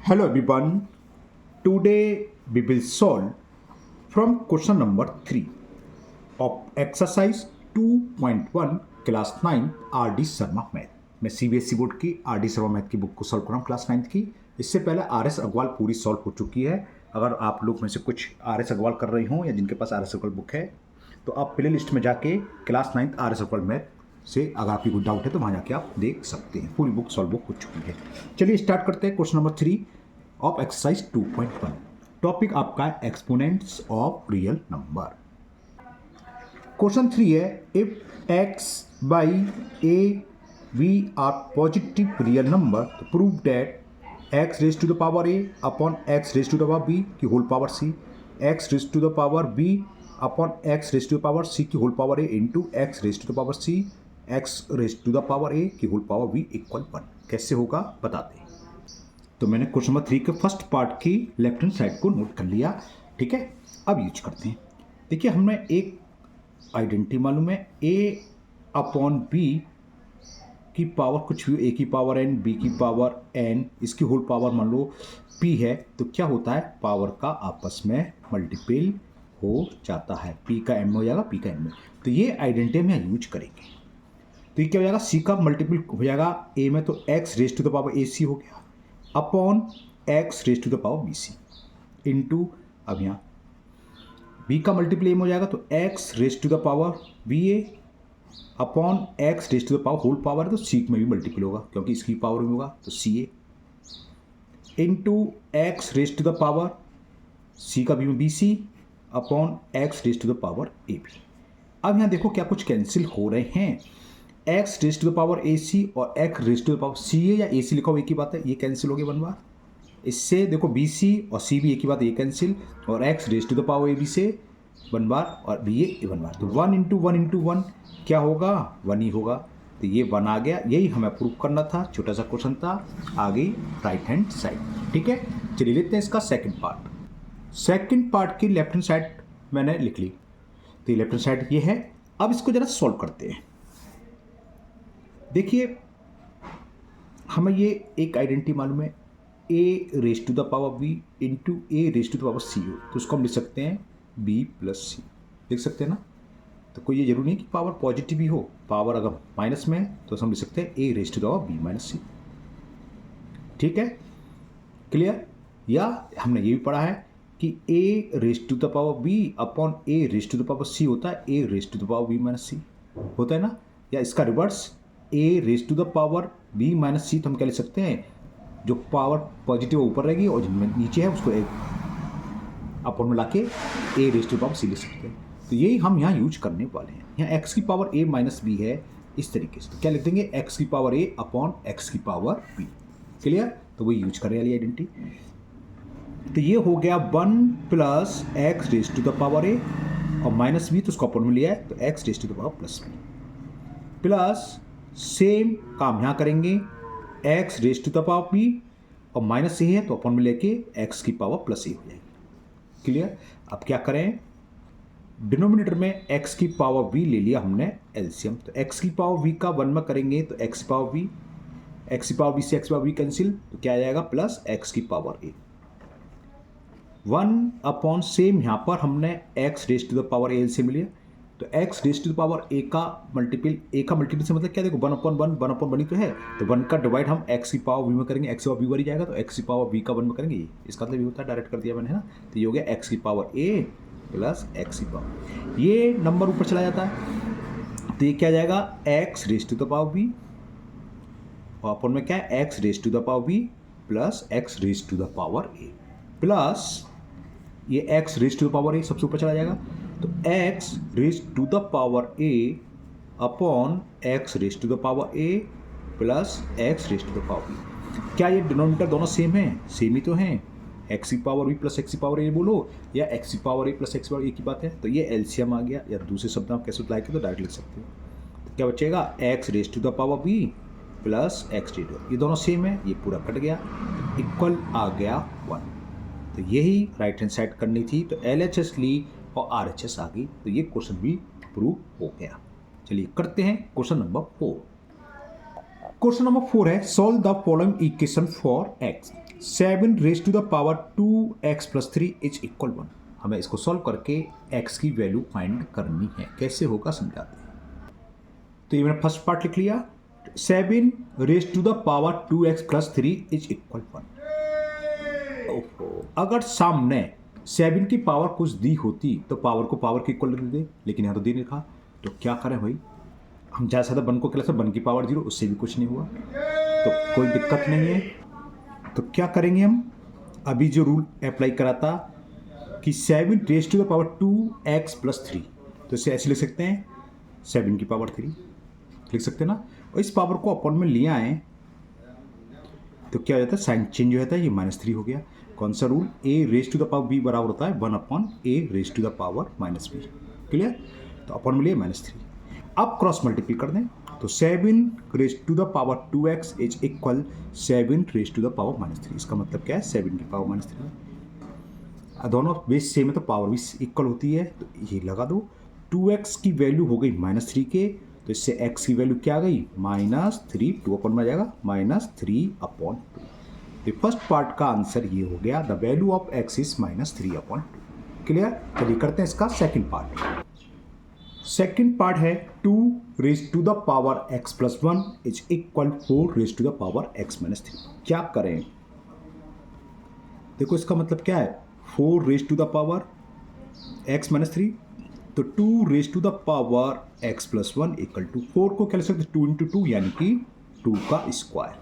Hello everyone. Today we will solve from question number 3 of exercise 2.1 class 9 R D Sharma math. मैं CBSE board की R D Sharma math की book को solve कर रहा हूँ class 9 की। इससे पहले आर एस अग्रवाल पूरी सॉल्व हो चुकी है। अगर आप लोग में से कुछ आर एस अग्रवाल कर रहे हो या जिनके पास आर एस अग्रवाल बुक है तो आप प्ले लिस्ट में जाके class 9 R S Agarwal math से अगर आपकी कोई डाउट है तो वहाँ जाके आप देख सकते हैं। पूरी बुक सॉल्व हो चुकी है। चलिए स्टार्ट करते हैं question number 3 of exercise 2.1। Topic आपका है exponents of real number. Question 3 है if x by a v are positive real number तो prove that x raise to the power a upon x raise to the power b की whole power c, x raise to the power b upon x raise to the power c की whole power a into x raise to the power c x raise to the power a की whole power b equal 1। कैसे होगा बताते हैं। तो मैंने question number 3 के first part की लेफ्ट हैंड साइड को नोट कर लिया। ठीक है, अब यूज करते हैं। देखिए हमें एक आइडेंटिटी मालूम है a अपॉन b की पावर कुछ भी, a की पावर n, b की पावर n, इसकी होल पावर मान लो p है तो क्या होता है पावर का आपस में मल्टीपल हो जाता है। p का m हो जाएगा p का n में। तो ये आइडेंटिटी में यूज करेंगे तो ये क्या हो जाएगा c का मल्टीपल हो जाएगा a में तो x raise to the power ac हो गया upon x raise to the power b c into अब यहाँ b का मल्टीप्लाई हो जाएगा तो x raise to the power b a upon x raise to the power whole power है तो c में भी मल्टीपल होगा क्योंकि इसकी पावर में होगा तो c a into x raise to the power c का भी में b c upon x raise to the power a b. अब यहाँ देखो क्या कुछ कैंसिल हो रहे हैं। x raise to the power a c और x raise to the power c a या ए सी लिखा हो एक ही बात है, ये कैंसिल हो गया वन बार। इससे देखो बी सी और सी भी एक ही बात है, ये कैंसिल और x raise to the power a b से वन बार और बी ए वन बार। तो 1 इंटू वन क्या होगा 1 ही होगा। तो ये 1 आ गया, यही हमें प्रूव करना था। छोटा सा क्वेश्चन था, आ गई राइट हैंड साइड। ठीक है, चलिए लेते हैं इसका सेकेंड पार्ट। सेकेंड पार्ट की लेफ्ट हैंड साइड मैंने लिख ली तो ये लेफ्ट हैंड साइड ये है। अब इसको जरा सॉल्व करते हैं। देखिए हमें ये एक आइडेंटिटी मालूम है a raise to the power b into a raise to the power c हो तो उसको हम लिख सकते हैं b प्लस सी लिख सकते हैं ना। तो कोई ये जरूरी नहीं कि पावर पॉजिटिव ही हो, पावर अगर माइनस में है तो हम लिख सकते हैं a raise to the power b minus c. ठीक है, क्लियर। या हमने ये भी पढ़ा है कि a raise to the power b upon a raise to the power c होता है a raise to the power b minus c होता है ना। या इसका reverse a raise to the power b minus c तो हम क्या लिख सकते हैं, जो पावर पॉजिटिव ऊपर रहेगी और जिनमें नीचे है उसको अपन में लाके a raise to the power c लिख सकते हैं। तो यही हम यहाँ यूज करने वाले हैं। यहाँ x की पावर a माइनस बी है इस तरीके से, तो क्या लिख देंगे x की पावर a अपॉन x की पावर b। क्लियर, तो वही यूज करने वाली आइडेंटिटी। तो ये हो गया 1 plus x raise to the power a और माइनस बी तो उसको अपन में लिया है तो x raise to the power plus b plus same काम यहाँ करेंगे x raise to the power b और माइनस ए है तो अपन में लेके x की पावर प्लस ए हो जाएगी। क्लियर। अब क्या करें, डिनोमिनेटर में x की पावर b ले लिया हमने एलसीएम तो x की पावर v का 1 में करेंगे तो x की पावर b, x की पावर b से x की पावर b कैंसिल तो क्या आ जाएगा प्लस x की पावर a 1 अपॉन सेम यहाँ पर हमने x raise to the power a LCM लिया तो x raise to the power a का मल्टीपल से मतलब क्या, देखो 1 अपॉन 1 ही तो है तो 1 का डिवाइड हम x की पावर v में करेंगे, x की पावर v बन जाएगा तो x की पावर v का 1 में करेंगे, इसका मतलब ये होता है डायरेक्ट कर दिया मैंने है ना। तो ये हो गया x की पावर a प्लस x की पावर, ये नंबर ऊपर चला जाता है तो ये क्या जाएगा x raise to the power v और अपन में क्या है x raise to the power v plus x raise to the power a plus ये x raise to the power a सबसे ऊपर चला जाएगा तो x raise to the power a upon x raise to the power a plus x raise to the power b। क्या ये denominator दोनों same हैं? सेम ही तो हैं। x की पावर b प्लस x की पावर a बोलो या x की पावर a प्लस x की पावर a की बात है तो ये एलसीएम आ गया, या दूसरे शब्द आप कैसे लाएंगे तो डायरेक्ट लिख सकते हो। तो क्या बचेगा x raise to the power b plus x raise, ये दोनों सेम है, ये पूरा कट गया इक्वल आ गया 1। तो यही राइट हैंड साइड करनी थी तो LHS ली और RHS आ गई तो ये क्वेश्चन भी प्रूव हो गया। चलिए करते हैं क्वेश्चन नंबर 4। क्वेश्चन नंबर 4 है solve the following equation for x 7 raise to the power 2x plus 3 is equal 1। हमें इसको सॉल्व करके x की वैल्यू फाइंड करनी है। कैसे होगा समझाते हैं। तो ये मैंने फर्स्ट पार्ट लिख लिया, 7 raise to the power 2x plus 3 is equal 1। अगर सामने 7 की पावर कुछ दी होती तो पावर को पावर के इक्वल लिख दे, लेकिन यहाँ तो दे नहीं लिखा, तो क्या करें भाई। हम ज़्यादा से ज़्यादा 1 को क्या 1 की पावर 0, उससे भी कुछ नहीं हुआ तो कोई दिक्कत नहीं है। तो क्या करेंगे हम, अभी जो रूल अप्लाई करा था कि 7 raise to the power 2x plus 3, तो इसे ऐसे लिख सकते हैं 7 की पावर 3 लिख सकते हैं ना। और इस पावर को अपॉन में लिया है तो क्या हो जाता है, साइन चेंज हो जाता है, ये -3 हो गया। कौन सा rule, a raise to the power b बराबर होता है 1 upon a raise to the power -b। Clear. तो अपॉन में लिए -3, अब क्रॉस मल्टीप्लाई कर दें तो 7 raise to the power 2x is equal 7 raise to the power -3। इसका मतलब क्या है, 7 की पावर -3। दोनों बेस सेम है तो पावर भी इक्वल होती है, तो ये लगा दो। 2x की वैल्यू हो गई -3 के, तो इससे x की वैल्यू क्या आ गई -3, 2 अपॉन में आ जाएगा -3 अपॉन 2। तो फर्स्ट पार्ट का आंसर ये हो गया, the value of x is -3 upon 2। Clear. चलिए करते हैं इसका सेकंड पार्ट। सेकंड पार्ट है 2 raise to the power x plus 1 is equal 4 raise to the power x minus 3। क्या करें, देखो इसका मतलब क्या है, 4 raise to the power x minus 3, तो 2 raise to the power x plus 1 equal to 4 को क्या लिख सकते हैं 2 इंटू 2 यानी कि 2 का स्क्वायर,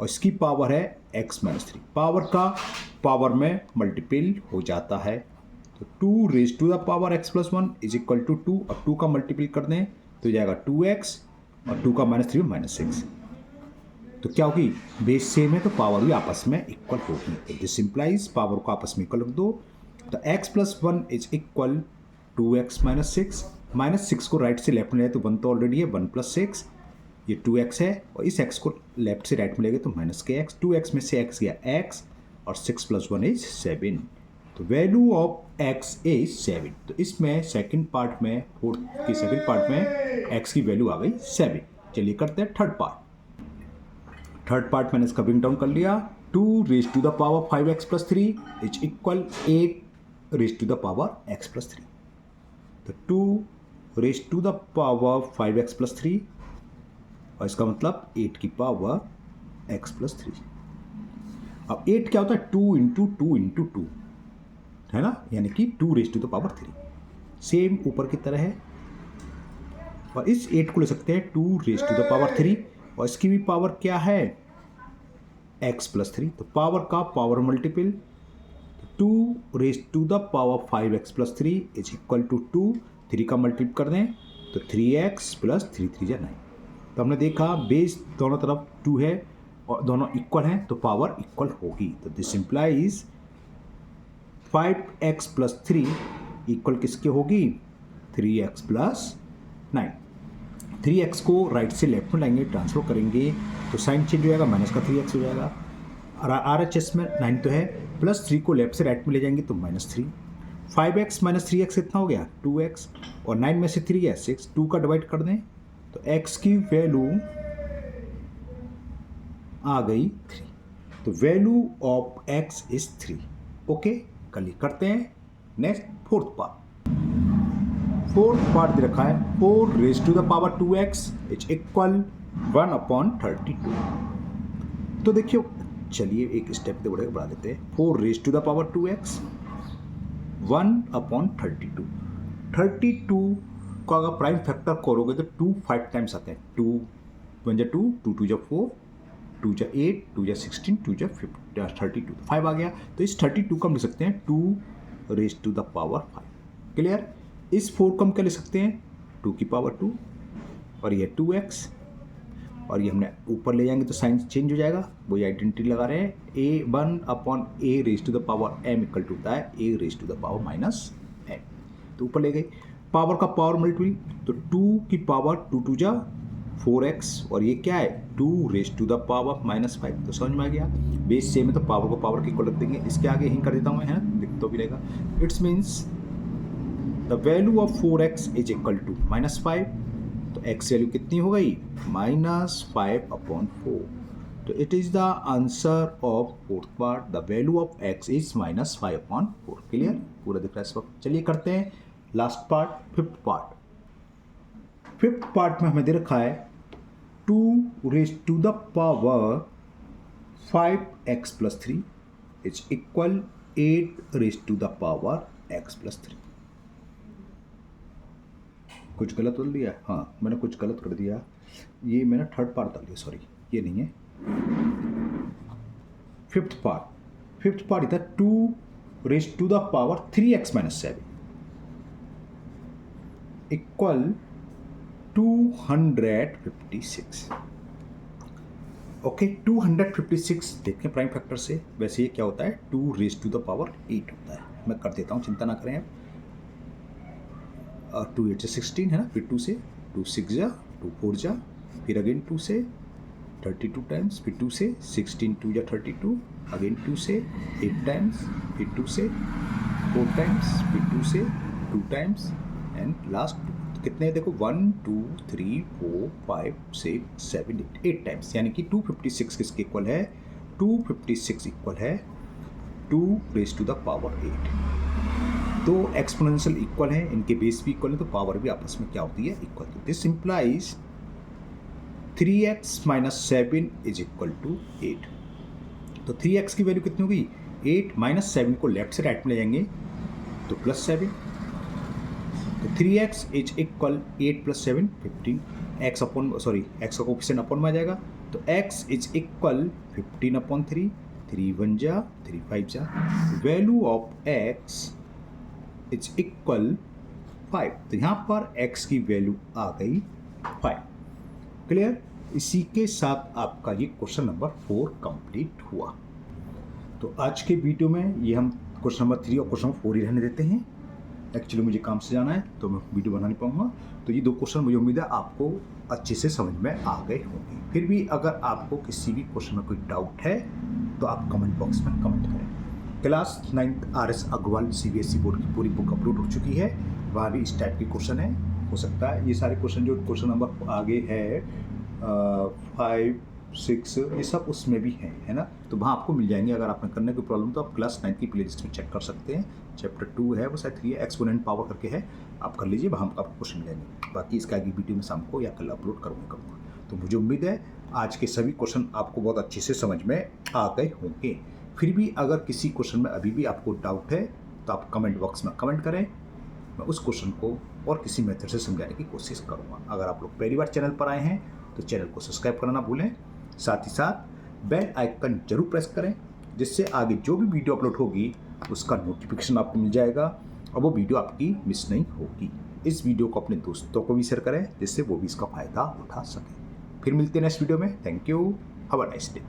और इसकी पावर है x माइनस 3। पावर का पावर में मल्टीपल हो जाता है, तो 2 raise to the power x plus 1 is equal to 2, और 2 का मल्टीपल कर दें तो जाएगा 2x, और 2 का -3 -6। तो क्या होगी, बेस सेम है तो पावर भी आपस में इक्वल होगी। तो दिस इंप्लाइज पावर को आपस में इक्वल रख दो, तो x plus 1 is equal 2x -6 को राइट से लेफ्ट में ले तो 1 तो ऑलरेडी है, 1 प्लस 6 ये 2x है, और इस x को लेफ्ट से राइट में ले गए तो -kx, 2x में से x गया x, और 6 प्लस 1 इज 7। तो वैल्यू ऑफ x इज 7। तो इसमें सेकंड पार्ट में, फोर्थ की सेकंड पार्ट में x की वैल्यू आ गई 7। चलिए करते हैं थर्ड पार्ट। थर्ड पार्ट मैंने इसका ब्रिंग डाउन कर लिया, 2 raise to the power 5x plus 3 is equal 8 raise to the power x plus 3। तो 2 raise to the power 5x plus 3, और इसका मतलब 8 की पावर x प्लस 3। अब 8 क्या होता है, 2 इंटू 2 इंटू 2 है ना, यानी कि 2 raise to the power 3, same ऊपर की तरह है। और इस 8 को ले सकते हैं 2 रेज टू द पावर 3, और इसकी भी पावर क्या है x प्लस 3, तो पावर का power multiple, 2 raise to the power 5x plus 3 is equal to 2, 3 का मल्टीपल कर दें तो 3x प्लस 3 3 9। तो हमने देखा बेस दोनों तरफ 2 है और दोनों इक्वल हैं तो पावर इक्वल होगी। तो this implies 5x plus 3 equal किसके होगी, 3x प्लस 9। 3x को राइट से लेफ्ट में लाएंगे, ट्रांसफर करेंगे तो साइन चेंज हो जाएगा, माइनस का 3x हो जाएगा। और RHS में 9 तो है, प्लस 3 को लेफ्ट से राइट में ले जाएंगे तो -3। 5x माइनस 3x कितना हो गया 2x, और 9 में से 3 है 6, 2 का डिवाइड कर दें तो x की वैल्यू आ गई 3। तो value of x is 3। Okay, कल करते हैं next fourth part. Fourth part दे रखा है 4 raise to the power 2x is equal 1 upon 32। तो देखिए, चलिए एक स्टेप बढ़ा देते हैं। 4 raise to the power 2x 1 upon 32। 32 का अगर प्राइम फैक्टर करोगे तो 2 5 टाइम्स आते हैं, 2 1 जा 2, 2 2 जा 4, 2 जा 8, 2 जा 16, 2 जा 32, 5 आ गया। तो इस 32 को हम लिख सकते हैं 2 raise to the power 5। Clear. इस 4 को हम क्या लिख सकते हैं 2 की पावर 2, और ये 2x, और ये हमने ऊपर ले जाएंगे तो साइन चेंज हो जाएगा, वही आइडेंटिटी लगा रहे हैं। a1 upon a raise to the power m equal to होता है a raise to the power minus m। तो ऊपर ले गई, पावर का पावर मल्टीपल, तो 2 की पावर 2 2 जा 4x, और ये क्या है 2 रेज टू द पावर -5। तो समझ में आ गया, बेस सेम है तो पावर को पावर के इक्वल रख देंगे। इसके आगे हिंट कर देता हूँ मैं, है ना, दिख तो भी रहेगा। It's means the value of 4x is equal to -5। तो तो x वैल्यू कितनी हो गई -5/4। तो it is the answer of fourth part, the value of x is -5/4। Clear, पूरा दिख रहा है इस वक्त। चलिए करते हैं last part, fifth part. Fifth part में हमें दे रखा है 2 power 5x + 3 is equal 8 power x + 3। कुछ गलत बोल दिया? हाँ, मैंने कुछ गलत कर दिया। ये मैंने थर्ड पार्ट डाल दिया, सॉरी, ये नहीं है। फिफ्थ पार्ट इधर 2 पावर 3x - 7 इक्वल 256। ओके, 256 देखें प्राइम फैक्टर से। वैसे ये क्या होता है, 2 पावर 8 होता है। मैं कर देता हूँ, चिंता ना करें आप। 2 8 से 16 है ना, फिर 2 से 2 6 जा, 2 4 जा, फिर अगेन 2 से 32 टाइम्स, फिर 2 से 16 2 जा 32, अगेन 2 से 8 टाइम्स, फिर 2 से 4 टाइम्स, फिर 2 से 2 टाइम्स एंड लास्ट 2। तो कितने देखो 1 2 3 4 5 6 7 8 टाइम्स, यानी कि 256 किसके इक्वल है, 256 इक्वल है 2 8। तो एक्सपोनेंशियल इक्वल है, इनके बेस भी इक्वल है, तो पावर भी आपस में क्या होती है, इक्वल। तो this implies 3x - 7 is equal to 8। तो 3x की वैल्यू कितनी होगी 8, -7 को लेफ्ट से राइट में ले जाएंगे तो +7। तो 3x इज इक्वल 8 + 7 15, x का कोफिशिएंट अपन में आ जाएगा। तो x इज इक्वल 15/3, 3 1 जा 3 5 जा, value of x is equal 5। तो यहाँ पर x की वैल्यू आ गई 5। क्लियर। इसी के साथ आपका ये क्वेश्चन नंबर 4 कंप्लीट हुआ। तो आज के वीडियो में ये हम क्वेश्चन नंबर 3 और क्वेश्चन नंबर 4 ही रहने देते हैं। एक्चुअली मुझे काम से जाना है तो मैं वीडियो बना नहीं पाऊंगा। तो ये 2 क्वेश्चन मुझे उम्मीद है आपको अच्छे से समझ में आ गए होंगे। फिर भी अगर आपको किसी भी क्वेश्चन में कोई डाउट है तो आप कमेंट बॉक्स में कमेंट करें। Class 9th RS Agarwal CBSE board की पूरी बुक अपलोड हो चुकी है, वहाँ भी इस टाइप के क्वेश्चन है। हो सकता है ये सारे क्वेश्चन जो क्वेश्चन नंबर आगे है 5 6 ये सब उसमें भी हैं, है ना। तो वहाँ आपको मिल जाएंगे। अगर आपने करने की प्रॉब्लम तो आप क्लास 9 की प्लेलिस्ट में चेक कर सकते हैं। चैप्टर 2 है, वो शायद 3 है, एक्सपोनेंट पावर करके है, आप कर लीजिए, वहाँ आपको क्वेश्चन मिलेंगे। बाकी इसका आगे वीडियो में शाम को या कल अपलोड करूँगा। तो मुझे उम्मीद है आज के सभी क्वेश्चन आपको बहुत अच्छे से समझ में आ गए होंगे। फिर भी अगर किसी क्वेश्चन में अभी भी आपको डाउट है तो आप कमेंट बॉक्स में कमेंट करें, मैं उस क्वेश्चन को और किसी मेथड से समझाने की कोशिश करूँगा। अगर आप लोग पहली बार चैनल पर आए हैं तो चैनल को सब्सक्राइब करना ना भूलें, साथ ही साथ बेल आइकन जरूर प्रेस करें, जिससे आगे जो भी वीडियो अपलोड होगी उसका नोटिफिकेशन आपको मिल जाएगा और वो वीडियो आपकी मिस नहीं होगी। इस वीडियो को अपने दोस्तों को भी शेयर करें, जिससे वो भी इसका फ़ायदा उठा सकें। फिर मिलते हैं नेक्स्ट वीडियो में। Thank you, have a nice day.